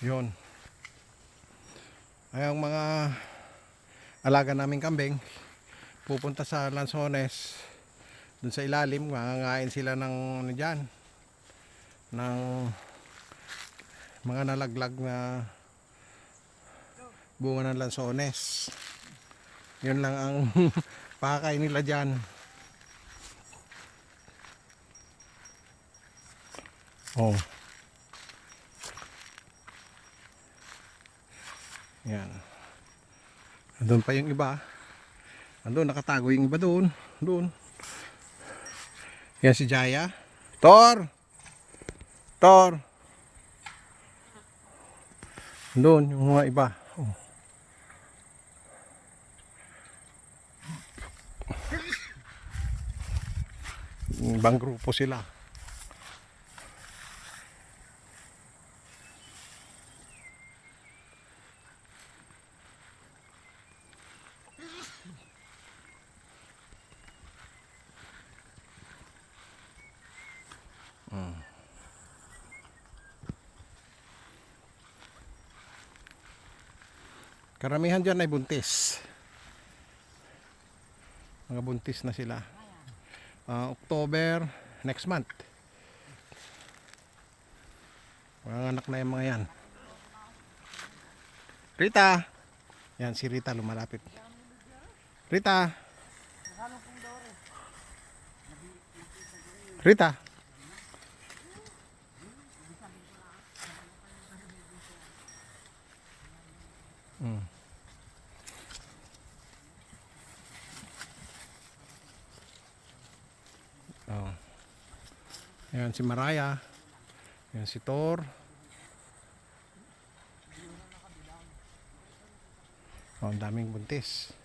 Yun. Ay ang mga alaga naming kambing pupunta sa Lanzones, dun sa ilalim, mangangain sila ng ano dyan, ng mga nalaglag na bunga ng Lanzones. Yun lang ang pakay nila dyan. Oh. Yan. Andun pa yung iba. Andun nakatago yung iba doon. Doon. Yan si Jaya. Tor! Tor! Doon yung mga iba. Oh. Ibang grupo sila. Karamihan dyan ay buntis. Mga buntis na sila. October next month. Mga anak na yung mga yan. Rita! Yan si Rita lumalapit. Rita! Rita! Oh. Yan si Maraya. Yan si Thor. Oh, ang daming buntis.